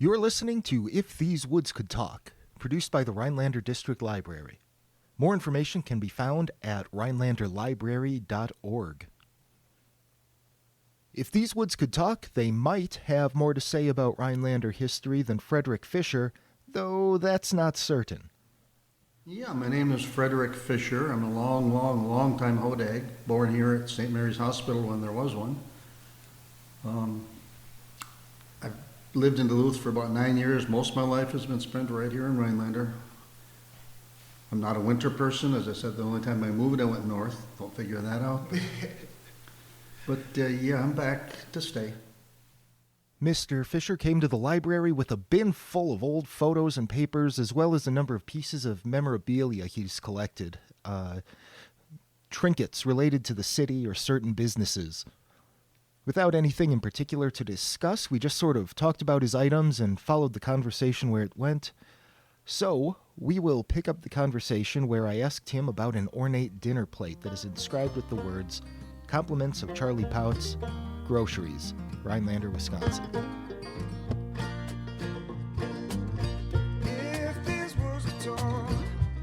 You're listening to If These Woods Could Talk, produced by the Rhinelander District Library. More information can be found at rhinelanderlibrary.org. If these woods could talk, they might have more to say about Rhinelander history than Frederick Fisher, though that's not certain. Yeah, my name is Frederick Fisher. I'm a long time hodag, born here at St. Mary's Hospital when there was one. I've lived in Duluth for about 9 years. Most of my life has been spent right here in Rhinelander. I'm not a winter person. As I said, the only time I moved, I went north. Don't figure that out. But yeah, I'm back to stay. Mr. Fisher came to the library with a bin full of old photos and papers, as well as a number of pieces of memorabilia he's collected. Trinkets related to the city or certain businesses. Without anything in particular to discuss, we just sort of talked about his items and followed the conversation where it went. So, we will pick up the conversation where I asked him about an ornate dinner plate that is inscribed with the words, "Compliments of Charlie Pautz, Groceries, Rhinelander, Wisconsin." If this was a talk,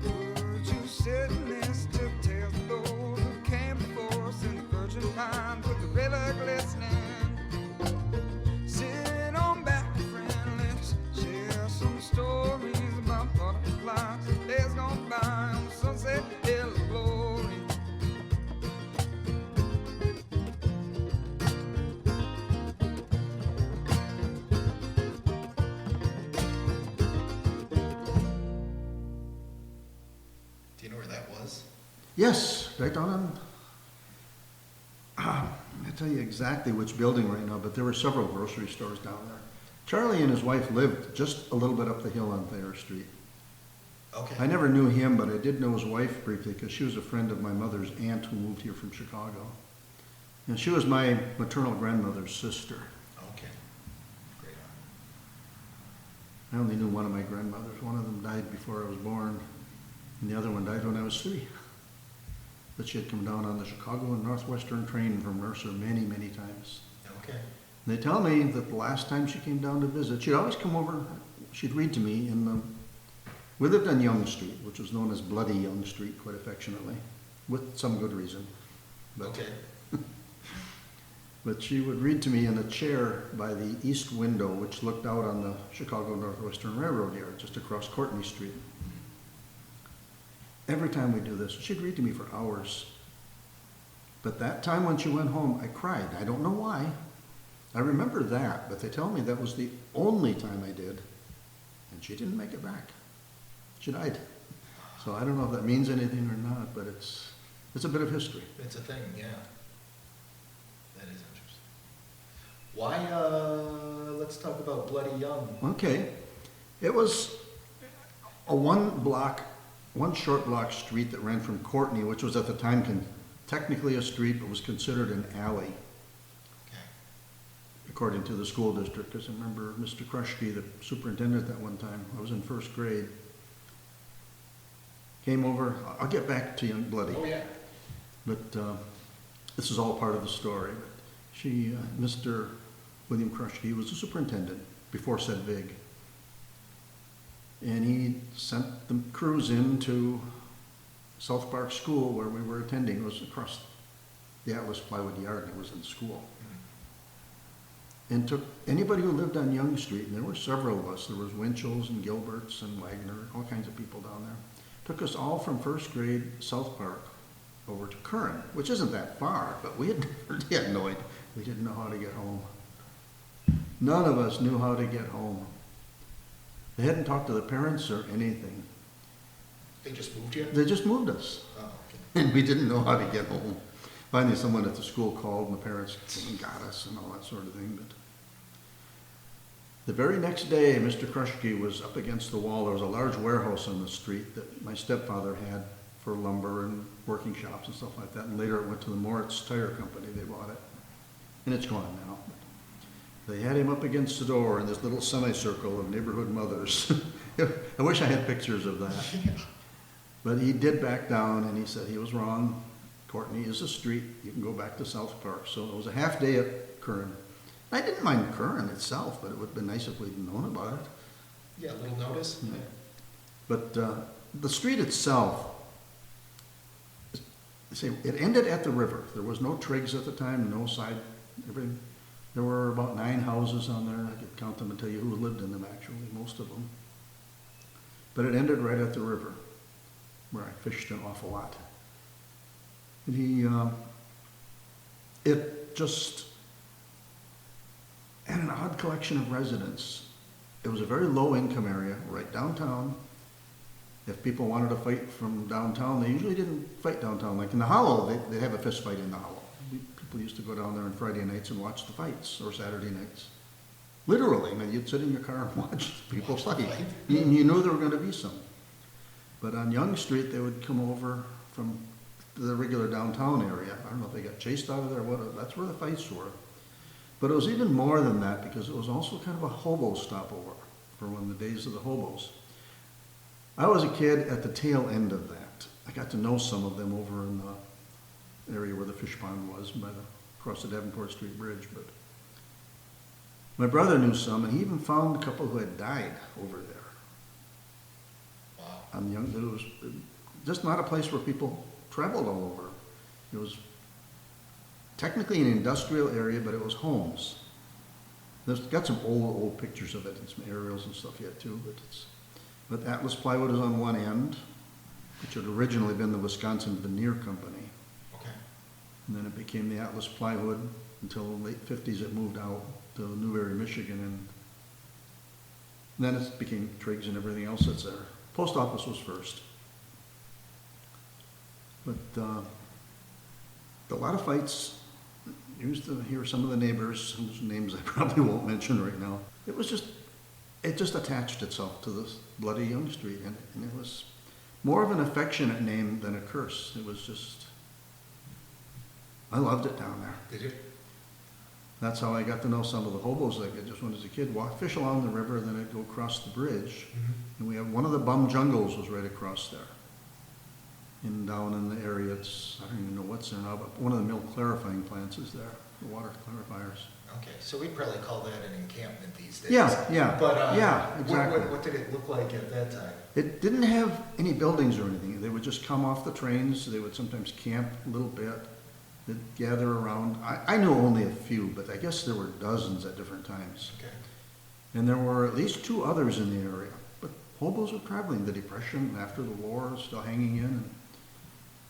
would you sit and listen to tales of those who came before us in the virgin pines with the river glistening? Sit on back with friendlies, share some stories about butterflies, days gone by on the sunset hill of glory. Do you know where that was? Yes, right down on, I tell you exactly which building right now, but there were several grocery stores down there. Charlie and his wife lived just a little bit up the hill on Thayer Street. Okay. I never knew him, but I did know his wife briefly because she was a friend of my mother's aunt who moved here from Chicago. And she was my maternal grandmother's sister. Okay. Great. I only knew one of my grandmothers. One of them died before I was born, and the other one died when I was 3. But she had come down on the Chicago and Northwestern train from Mercer many times. Okay. And they tell me that the last time she came down to visit, she'd always come over, she'd read to me we lived on Yonge Street, which was known as Bloody Yonge Street quite affectionately, with some good reason. But, Okay. but she would read to me in a chair by the east window, which looked out on the Chicago Northwestern Railroad yard, just across Courtney Street. Every time we do this, she'd read to me for hours. But that time when she went home, I cried. I don't know why. I remember that, but they tell me that was the only time I did, and she didn't make it back. She died. So I don't know if that means anything or not, but it's a bit of history. It's a thing, yeah. That is interesting. Why, let's talk about Bloody Young. Okay. It was a one short block street that ran from Courtney, which was at the time technically a street, but was considered an alley, Okay. according to the school district. Because I remember Mr. Krushke, the superintendent at that one time, I was in first grade, came over. I'll get back to Young Bloody. Oh, yeah. But this is all part of the story. Mr. William Krushke was the superintendent before said VIG. And he sent the crews into South Park School where we were attending. It was across the Atlas Plywood Yard, and it was in school. And took anybody who lived on Yonge Street, and there were several of us. There was Winchells and Gilberts and Wagner, all kinds of people down there. Took us all from first grade South Park over to Curran, which isn't that far, but we had no idea. We didn't know how to get home. None of us knew how to get home. They hadn't talked to the parents or anything. They just moved you? They just moved us. Oh, okay. And we didn't know how to get home. Finally, someone at the school called, and the parents came and got us and all that sort of thing. But the very next day, Mr. Krushke was up against the wall. There was a large warehouse on the street that my stepfather had for lumber and working shops and stuff like that. And later it went to the Moritz Tire Company. They bought it. And it's gone now. They had him up against the door in this little semicircle of neighborhood mothers. I wish I had pictures of that. But he did back down, and he said he was wrong. Courtney is a street. You can go back to South Park. So it was a half day at Curran. I didn't mind Curran itself, but it would have been nice if we'd known about it. Yeah, a little notice. Yeah. But the street itself, see, it ended at the river. There was no trigs at the time, no side, everything. There were about 9 houses on there. I could count them and tell you who lived in them, actually, most of them. But it ended right at the river, where I fished an awful lot. And it just had an odd collection of residents. It was a very low-income area, right downtown. If people wanted to fight from downtown, they usually didn't fight downtown. Like in the Hollow, they'd have a fist fight in the Hollow. People used to go down there on Friday nights and watch the fights, or Saturday nights. Literally, I mean, you'd sit in your car and watch people fight. You knew there were going to be some. But on Young Street, they would come over from the regular downtown area. I don't know if they got chased out of there, what, that's where the fights were. But it was even more than that, because it was also kind of a hobo stopover for one of the days of the hobos. I was a kid at the tail end of that. I got to know some of them over in the area where the fish pond was, across the Davenport Street Bridge. But my brother knew some, and he even found a couple who had died over there. Wow. On Young, it was just not a place where people traveled all over. It was technically an industrial area, but it was homes. There's got some old pictures of it and some aerials and stuff yet too, but Atlas Plywood is on one end, which had originally been the Wisconsin Veneer Company. Okay. And then it became the Atlas Plywood until the late 50s. It moved out to Newberry, Michigan, and then it became Triggs and everything else that's there. Post office was first. But a lot of fights. Used to hear some of the neighbors, whose names I probably won't mention right now. It just attached itself to this bloody Young Street, and it was more of an affectionate name than a curse. It was just, I loved it down there. Did you? That's how I got to know some of the hobos. Like I just went as a kid, fish along the river, then I'd go across the bridge, and we have one of the bum jungles was right across there. And down in the area, I don't even know what's there now, but one of the milk clarifying plants is there, the water clarifiers. Okay, so we'd probably call that an encampment these days. Yeah. But Yeah, exactly. What did it look like at that time? It didn't have any buildings or anything. They would just come off the trains. They would sometimes camp a little bit. They'd gather around. I knew only a few, but I guess there were dozens at different times. Okay. And there were at least 2 others in the area. But hobos were traveling. The Depression after the war was still hanging in. And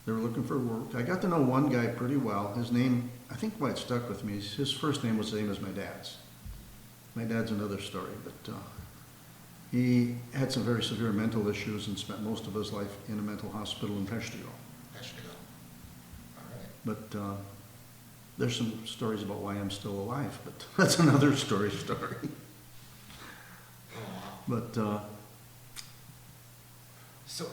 they were looking for work. I got to know one guy pretty well. His name, I think why it stuck with me, his first name was the same as my dad's. My dad's another story, but he had some very severe mental issues and spent most of his life in a mental hospital in Peshtigo. Peshtigo. All right. But there's some stories about why I'm still alive, but that's another story. Oh, wow. But So,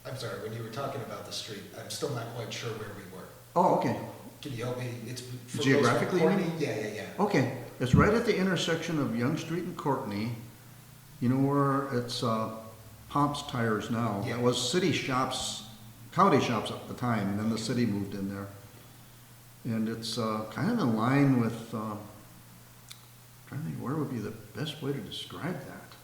I'm sorry, when you were talking about the street, I'm still not quite sure where we were. oh, okay. Can you help me? It's for those Geographically, from you Courtney? mean? Yeah. Okay, it's right at the intersection of Young Street and Courtney. You know where it's Pautz Tires now? Yeah. That was city shops, county shops at the time, and then the city moved in there. And it's kind of in line with, I'm trying to think where would be the best way to describe that.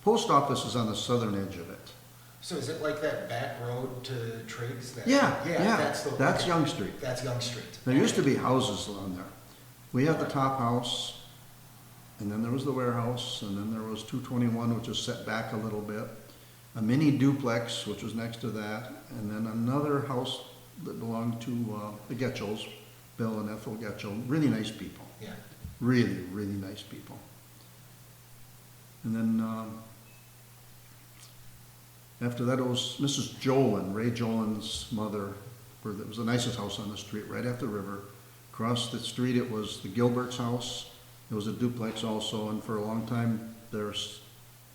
Post office is on the southern edge of it. So is it like that back road to Triggs? Yeah. That's That's Young Street. That's Young Street. There used to be houses on there. We had the top house, and then there was the warehouse, and then there was 221, which was set back a little bit, a mini duplex, which was next to that, and then another house that belonged to the Getchels, Bill and Ethel Getchell. Really nice people. Yeah. Really, really nice people. And then after that, it was Mrs. Jolin, Ray Jolin's mother. It was the nicest house on the street, right at the river. Across the street, it was the Gilbert's house. It was a duplex also, and for a long time,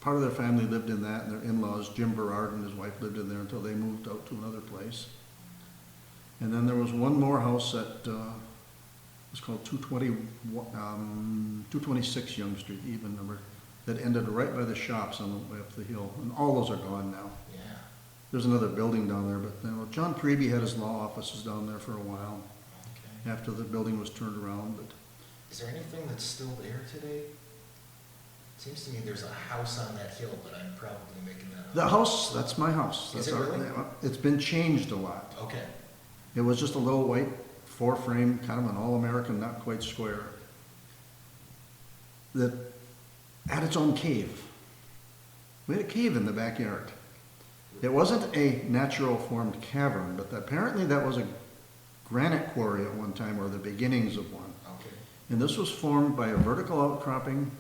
part of their family lived in that, and their in-laws, Jim Berard and his wife, lived in there until they moved out to another place. And then there was one more house that was called 226 Young Street, even number, that ended right by the shops on the way up the hill, and all those are gone now. Yeah. There's another building down there, but John Preby had his law offices down there for a while Okay. after the building was turned around. But Is there anything that's still there today? Seems to me there's a house on that hill, but I'm probably making that up. The house, that's my house. Is That's it our- really? It's been changed a lot. Okay, It was just a little white four-frame, kind of an all-American, not quite square, that had its own cave. We had a cave in the backyard. It wasn't a natural formed cavern, but apparently that was a granite quarry at one time, or the beginnings of one. okay. And this was formed by a vertical outcropping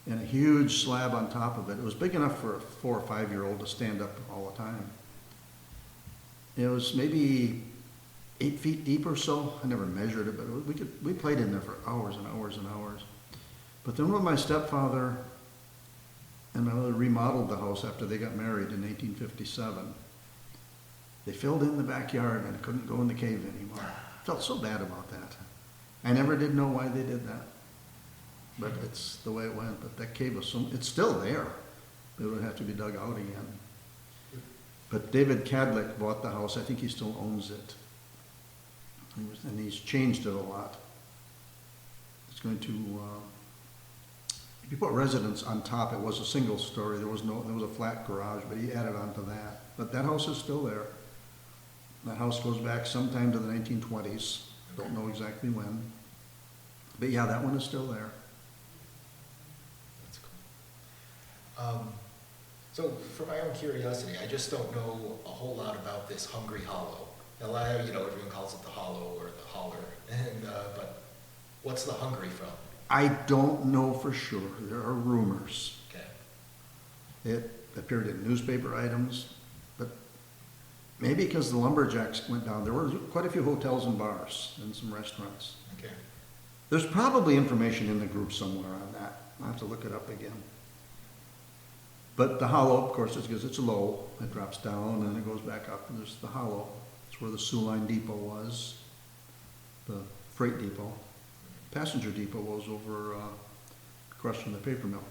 and a huge slab on top of it. It was big enough for a 4 or 5-year-old to stand up all the time. It was maybe 8 feet deep or so. I never measured it, but we played in there for hours and hours and hours. But then when my stepfather and my mother remodeled the house after they got married in 1857, they filled in the backyard and couldn't go in the cave anymore. Felt so bad about that. I never did know why they did that. But it's the way it went. But that cave was it's still there. It would have to be dug out again. But David Cadlick bought the house. I think he still owns it. And he's changed it a lot. It's going to, if you put residence on top, it was a single story. There was a flat garage, but he added on to that. But that house is still there. That house goes back sometime to the 1920s. Don't know exactly when. But yeah, that one is still there. That's cool. So for my own curiosity, I just don't know a whole lot about this Hungry Hollow. Everyone calls it the Hollow or the Holler, but what's the Hungry from? I don't know for sure. There are rumors. Okay. It appeared in newspaper items, but maybe because the lumberjacks went down. There were quite a few hotels and bars and some restaurants. Okay. There's probably information in the group somewhere on that. I'll have to look it up again. But the hollow, of course, is because it's low. It drops down and it goes back up, and there's the hollow. It's where the Sioux Line Depot was, the freight depot. Passenger depot was over across from the paper mill.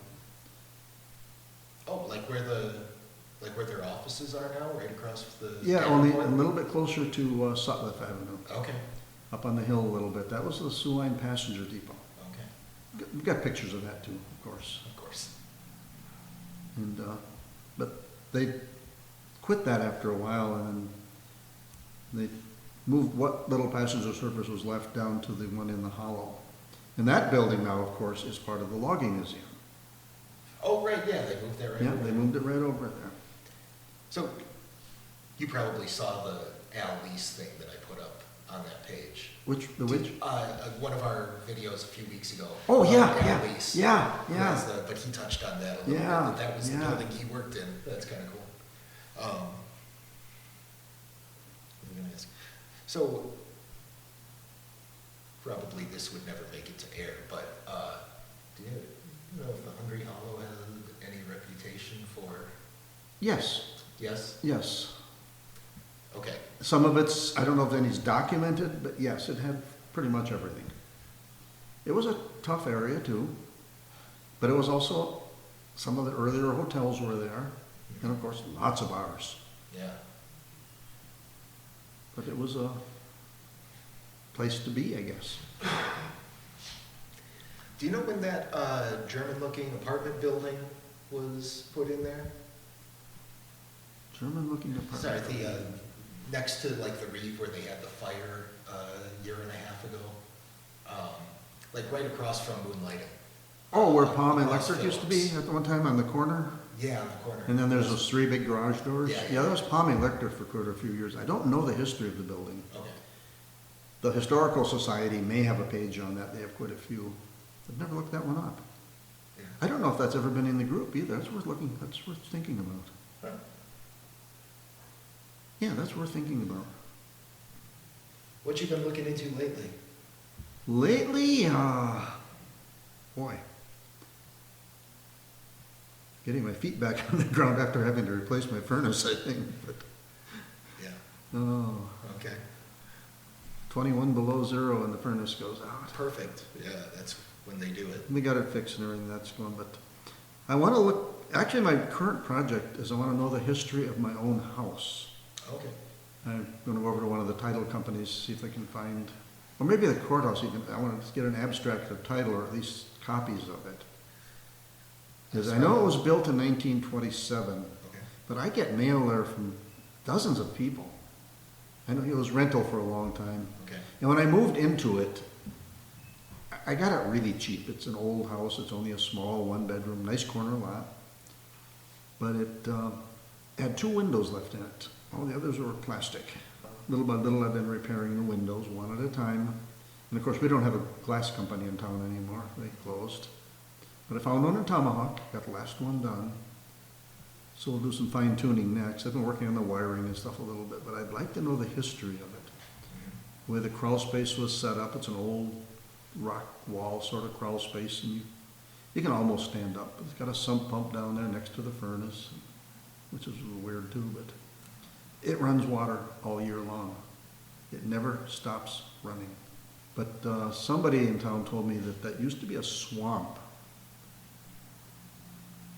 Oh, like where their offices are now, right across the. Yeah, only a airport? little bit closer to Sutliff Avenue, Okay. up on the hill a little bit. That was the Sioux Line Passenger Depot. Okay. We've got pictures of that too, of course. Of course. And but they quit that after a while, and they moved what little passenger service was left down to the one in the hollow. And that building now, of course, is part of the logging museum. Oh, right, yeah, they moved there right Yeah, over they there. moved it right over there. So you probably saw the Al Lease thing that I put up on that page. Which? One of our videos a few weeks ago. Oh, yeah, Al yeah, Lease. yeah, yeah. But he touched on that a little Yeah, bit. That was the yeah. building he worked in. That's kind of cool. What was I gonna ask? So probably this would never make it to air, but do you know if the Hungry Hollow has any reputation for? Yes, Yes. yes. Okay. Some of it's, I don't know if any's documented, but yes, it had pretty much everything. It was a tough area too, but it was also, some of the earlier hotels were there, and of course, lots of bars. Yeah. But it was a place to be, I guess. Do you know when that German-looking apartment building was put in there? German-looking Sorry, apartment. the next to like the Reeve where they had the fire a year and a half ago, like right across from Moonlighting. Oh, where Palm Across Electric used to be Phillips. at the one time on the corner? Yeah, on the corner. And then there's those 3 big garage doors? Yeah, Yeah, yeah. that was Palm Electric for quite a few years. I don't know the history of the building. Okay. The Historical Society may have a page on that. They have quite a few. I've never looked that one up. Yeah. I don't know if that's ever been in the group either. That's worth looking, that's worth thinking about. Huh. Yeah, that's worth thinking about. What you been looking into lately? Lately, boy, getting my feet back on the ground after having to replace my furnace, I think. But, Yeah. oh, Okay. 21 below zero and the furnace goes out. Perfect. Yeah, that's when they do it. We got it fixed and everything, that's going, but I want to look, actually my current project is I want to know the history of my own house. Okay. I'm going to go over to one of the title companies, see if I can find or maybe the courthouse even, I wanted to get an abstract of title or at least copies of it. Because I know it was built in 1927, Okay. but I get mail there from dozens of people. I know it was rental for a long time. Okay. And when I moved into it, I got it really cheap. It's an old house, it's only a small one-bedroom, nice corner lot. But it had 2 windows left in it. All the others were plastic. Little by little, I've been repairing the windows one at a time. And of course, we don't have a glass company in town anymore. They closed. But I found one in Tomahawk, got the last one done. So we'll do some fine tuning next. I've been working on the wiring and stuff a little bit, but I'd like to know the history of it. The way the crawl space was set up, it's an old rock wall sort of crawl space, and you can almost stand up. It's got a sump pump down there next to the furnace, which is a little weird too, but it runs water all year long. It never stops running. But somebody in town told me that that used to be a swamp.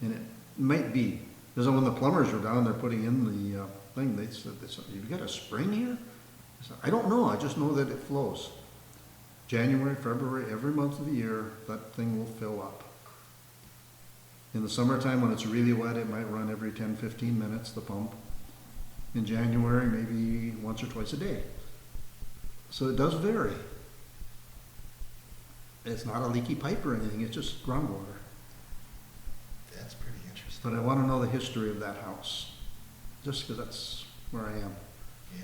And it might be, because when the plumbers were down there putting in the thing, they said, "You got a spring here?" I said, "I don't know, I just know that it flows. January, February, every month of the year, that thing will fill up. In the summertime, when it's really wet, it might run every 10, 15 minutes, the pump. In January, maybe once or twice a day. So it does vary. It's not a leaky pipe or anything, it's just groundwater. That's pretty interesting. But I want to know the history of that house, just because that's where I am. Yeah.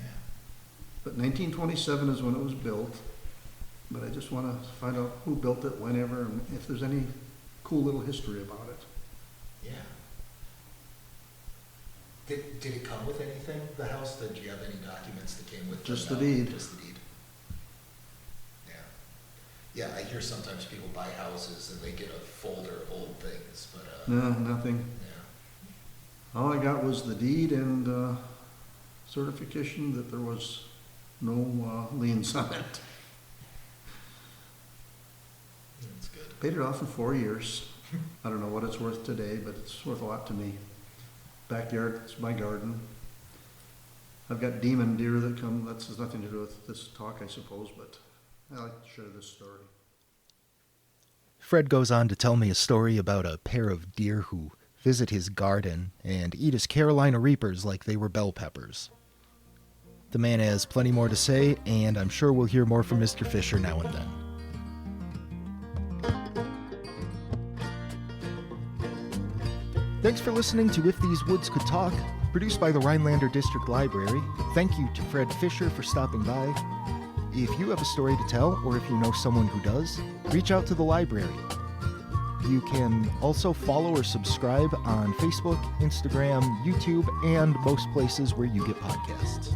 But 1927 is when it was built, but I just want to find out who built it, whenever, and if there's any cool little history about it. Yeah. Did it come with anything, the house? Did you have any documents that came with it? Just the No, deed. Just the deed. Yeah. Yeah, I hear sometimes people buy houses and they get a folder of old things, but, No, nothing. yeah. All I got was the deed and certification that there was no liens on it. That's good. Paid it off in 4 years. I don't know what it's worth today, but it's worth a lot to me. Backyard, it's my garden. I've got demon deer that come, that has nothing to do with this talk, I suppose, but I like to share this story. Fred goes on to tell me a story about a pair of deer who visit his garden and eat his Carolina Reapers like they were bell peppers. The man has plenty more to say, and I'm sure we'll hear more from Mr. Fisher now and then. Thanks for listening to If These Woods Could Talk, produced by the Rhinelander District Library. Thank you to Fred Fisher for stopping by. If you have a story to tell, or if you know someone who does, reach out to the library. You can also follow or subscribe on Facebook, Instagram, YouTube, and most places where you get podcasts.